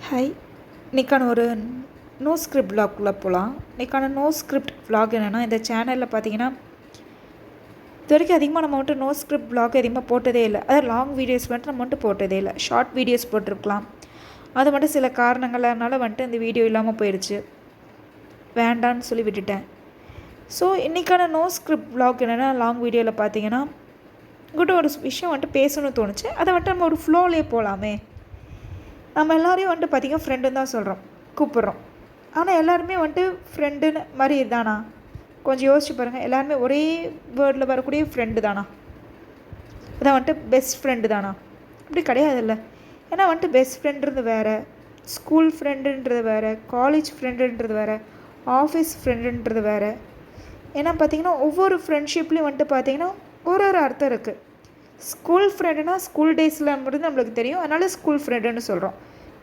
Hi, இன்றைக்கான ஒரு no script விலாக்குள்ளே போகலாம். இன்றைக்கான நோ ஸ்கிரிப்ட் விலாக் என்னென்னா, இந்த சேனலில் பார்த்தீங்கன்னா இது வரைக்கும் அதிகமாக நம்ம வந்துட்டு நோ ஸ்கிரிப்ட் விலாக் அதிகமாக போட்டதே இல்லை. அதாவது லாங் வீடியோஸ் வந்துட்டு நம்ம வந்துட்டு போட்டதே இல்லை. ஷார்ட் வீடியோஸ் போட்டிருக்கலாம். அது மட்டும் சில காரணங்களால் வந்துட்டு இந்த வீடியோ இல்லாமல் போயிடுச்சு. வேண்டான்னு சொல்லி விட்டுட்டேன். ஸோ இன்றைக்கான நோ ஸ்கிரிப்ட் விலாக் என்னென்னா, லாங் வீடியோவில் பார்த்தீங்கன்னா உங்கள்கிட்ட ஒரு விஷயம் வந்துட்டு பேசணும்னு தோணுச்சு. அதை வந்துட்டு நம்ம ஒரு ஃப்ளோலேயே போகலாமே. நம்ம எல்லோரையும் வந்துட்டு பார்த்திங்கன்னா ஃப்ரெண்டுன்னு தான் சொல்கிறோம், கூப்பிட்றோம். ஆனால் எல்லாருமே வந்துட்டு ஃப்ரெண்டுன்னு மாதிரி தானா? கொஞ்சம் யோசிச்சு பாருங்கள். எல்லாருமே ஒரே வேர்டில் வரக்கூடிய ஃப்ரெண்டு தானா? அதான் வந்துட்டு பெஸ்ட் ஃப்ரெண்டு தானா? அப்படி கிடையாதுல்ல. ஏன்னா வந்துட்டு பெஸ்ட் ஃப்ரெண்டுன்றது வேறு, ஸ்கூல் ஃப்ரெண்டுன்றது வேறு, காலேஜ் ஃப்ரெண்டுன்றது வேறு, ஆஃபீஸ் ஃப்ரெண்டுன்றது வேறு. ஏன்னா பார்த்திங்கன்னா ஒவ்வொரு ஃப்ரெண்ட்ஷிப்லேயும் வந்துட்டு பார்த்திங்கன்னா ஒரு ஒரு அர்த்தம் இருக்குது. ஸ்கூல் ஃப்ரெண்டுனா ஸ்கூல் டேஸில் மட்டும் நம்மளுக்கு தெரியும், அதனால் ஸ்கூல் ஃப்ரெண்டுன்னு சொல்கிறோம்.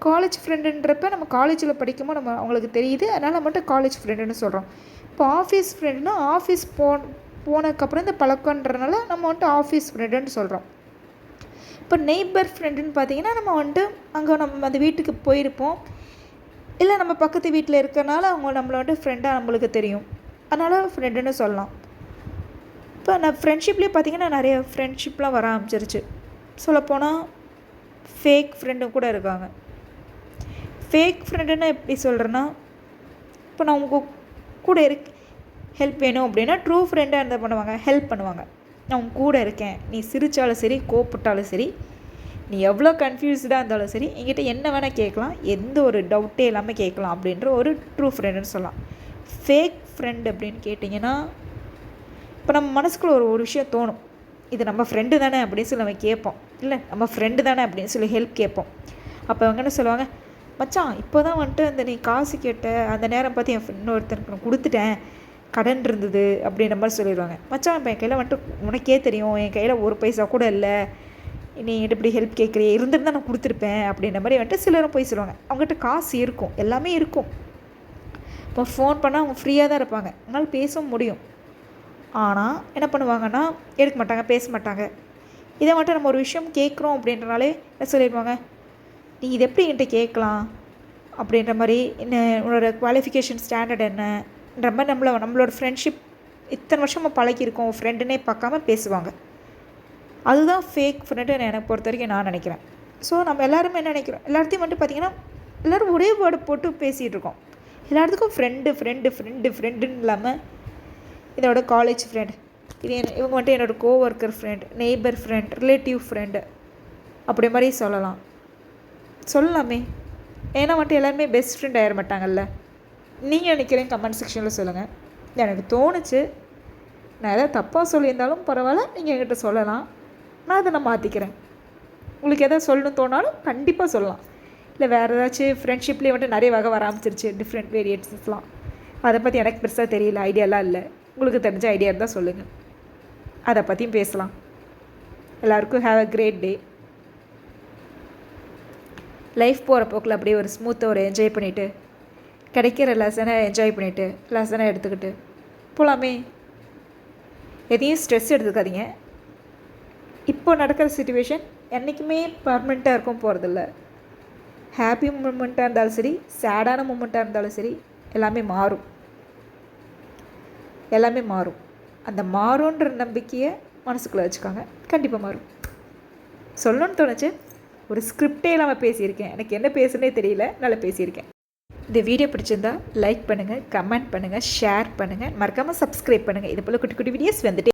காலேஜ் ஃப்ரெண்டுன்றப்ப நம்ம காலேஜில் படிக்கும்போது நம்ம அவங்களுக்கு தெரியுது, அதனால் மட்டும் காலேஜ் ஃப்ரெண்டுன்னு சொல்கிறோம். இப்போ ஆஃபீஸ் ஃப்ரெண்டுனா ஆஃபீஸ் போனதுக்கப்புறம் இந்த பழக்கன்றனால நம்ம வந்துட்டு ஆஃபீஸ் ஃப்ரெண்டுன்னு சொல்கிறோம். இப்போ நெய்பர் ஃப்ரெண்டுன்னு பார்த்தீங்கன்னா நம்ம வந்துட்டு அங்கே நம்ம அந்த வீட்டுக்கு போயிருப்போம், இல்லை நம்ம பக்கத்து வீட்டில் இருக்கிறனால அவங்க நம்மளை வந்துட்டு ஃப்ரெண்டாக நம்மளுக்கு தெரியும், அதனால் ஃப்ரெண்டுன்னு சொல்லலாம். இப்போ நான் ஃப்ரெண்ட்ஷிப்லேயே பார்த்திங்கன்னா நிறைய ஃப்ரெண்ட்ஷிப்லாம் வர ஆரம்பிச்சிருச்சு. சொல்லப்போனால் ஃபேக் ஃப்ரெண்டும் கூட இருக்காங்க. ஃபேக் ஃப்ரெண்டுன்னு எப்படி சொல்கிறேன்னா, இப்போ நான் உங்கள் கூட ஹெல்ப் வேணும் அப்படின்னா ட்ரூ ஃப்ரெண்டாக இருந்தால் பண்ணுவாங்க, ஹெல்ப் பண்ணுவாங்க. நான் உங்க கூட இருக்கேன், நீ சிரித்தாலும் சரி, கோப்பிட்டாலும் சரி, நீ எவ்வளோ கன்ஃபியூஸ்டாக இருந்தாலும் சரி, என்கிட்ட என்ன வேணால் கேட்கலாம், எந்த ஒரு டவுட்டே இல்லாமல் கேட்கலாம் அப்படின்ற ஒரு ட்ரூ ஃப்ரெண்டுன்னு சொல்லலாம். ஃபேக் ஃப்ரெண்ட் அப்படின்னு கேட்டிங்கன்னா, இப்போ நம்ம மனசுக்குள்ள ஒரு விஷயம் தோணும், இது நம்ம ஃப்ரெண்டு தானே அப்படின்னு சொல்லி நம்ம கேட்போம், இல்லை நம்ம ஃப்ரெண்டு தானே அப்படின்னு சொல்லி ஹெல்ப் கேட்போம். அப்போ அவங்க என்ன சொல்லுவாங்க, மச்சான் இப்போ தான் வந்துட்டு அந்த நீ காசு கேட்ட அந்த நேரம் பார்த்து என் இன்னொருத்தருக்கு நான் கொடுத்துட்டேன், கடன் இருந்தது அப்படின்ற மாதிரி சொல்லிடுவாங்க. மச்சான் இப்போ என் கையில் வந்துட்டு உனக்கே தெரியும், என் கையில் ஒரு பைசா கூட இல்லை, நீ இப்படி ஹெல்ப் கேட்குறியே, இருந்திருந்தால் நான் கொடுத்துருப்பேன் அப்படின்ற மாதிரி வந்துட்டு சிலரும் போய் சொல்லுவாங்க. அவங்ககிட்ட காசு இருக்கும், எல்லாமே இருக்கும். இப்போ ஃபோன் பண்ணால் அவங்க ஃப்ரீயாக தான் இருப்பாங்க, அவங்களால பேசவும் முடியும். ஆனால் என்ன பண்ணுவாங்கன்னா எடுக்க மாட்டாங்க, பேச மாட்டாங்க. இதை மட்டும் நம்ம ஒரு விஷயம் கேட்குறோம் அப்படின்றனாலே என்ன சொல்லிடுவாங்க, நீ இது எப்படி என்கிட்ட கேட்கலாம் அப்படின்ற மாதிரி, என்ன உன்னோட குவாலிஃபிகேஷன் ஸ்டாண்டர்ட் என்னன்ற மாதிரி நம்மளோட ஃப்ரெண்ட்ஷிப் இத்தனை வருஷமாக பழகியிருக்கோம் ஃப்ரெண்டுன்னே பார்க்காம பேசுவாங்க. அதுதான் ஃபேக் ஃப்ரெண்டுன்னு எனக்கு பொறுத்த வரைக்கும் நான் நினைக்கிறேன். ஸோ நம்ம எல்லாருமே என்ன நினைக்கிறோம், எல்லாத்தையும் வந்துட்டு பார்த்திங்கன்னா எல்லோரும் ஒரே வேர்டு போட்டு பேசிகிட்டு இருக்கோம். எல்லாத்துக்கும் ஃப்ரெண்டு ஃப்ரெண்டு ஃப்ரெண்டு ஃப்ரெண்டுன்னு இல்லாமல் இதோட காலேஜ் ஃப்ரெண்ட், இது இவங்க வந்துட்டு என்னோடய coworker friend, neighbour friend, relative friend அப்படி மாதிரி சொல்லலாமே. ஏன்னா வந்துட்டு எல்லாருமே பெஸ்ட் ஃப்ரெண்ட் ஆகிட மாட்டாங்கல்ல. நீங்கள் நினைக்கிறேன் கமெண்ட் செக்ஷனில் சொல்லுங்கள். எனக்கு தோணுச்சு, நான் எதாவது தப்பாக சொல்லியிருந்தாலும் பரவாயில்ல, நீங்கள் என்கிட்ட சொல்லலாம், நான் அதை நான் மாற்றிக்கிறேன். உங்களுக்கு எதாவது சொல்லணும்னு தோணாலும் கண்டிப்பாக சொல்லலாம். இல்லை வேறு ஏதாச்சும் ஃப்ரெண்ட்ஷிப்லேயே வந்துட்டு நிறைய வகை வர ஆரம்பிச்சிருச்சு, டிஃப்ரெண்ட் வேரியேஷன்ஸ்லாம். அதை பற்றி எனக்கு பெருசாக தெரியல, ஐடியாலாம் இல்லை. உங்களுக்கு தெரிஞ்ச ஐடியா இருந்தால் சொல்லுங்கள், அதை பற்றியும் பேசலாம். எல்லாருக்கும் have a great day. Life போகிற போக்கில் அப்படியே ஒரு ஸ்மூத்தாக ஒரு என்ஜாய் பண்ணிவிட்டு, கிடைக்கிற லெசனை என்ஜாய் பண்ணிவிட்டு, லெசனை எடுத்துக்கிட்டு போகலாமே. எதையும் ஸ்ட்ரெஸ் எடுத்துக்காதீங்க. இப்போ நடக்கிற சிச்சுவேஷன் என்றைக்குமே பர்மனெண்ட்டாக இருக்கும் போகிறதில்ல. ஹாப்பி மூமெண்ட்டாக இருந்தாலும் சரி, சேடான மூமெண்ட்டாக இருந்தாலும் சரி, எல்லாமே மாறும். எல்லாமே மாறும். அந்த மாறுன்ற நம்பிக்கையை மனசுக்குள்ளே வச்சுக்காங்க, கண்டிப்பாக மாறும். சொல்லணும்னு தோணுச்சு, ஒரு ஸ்கிரிப்டே இல்லாமல் பேசியிருக்கேன். எனக்கு என்ன பேசுனே தெரியல, நல்லா பேசியிருக்கேன். இந்த வீடியோ பிடிச்சிருந்தா லைக் பண்ணுங்கள், கமெண்ட் பண்ணுங்கள், ஷேர் பண்ணுங்கள், மறக்காமல் சப்ஸ்கிரைப் பண்ணுங்கள். இது போல் குட்டி குட்டி வீடியோஸ் வந்துட்டு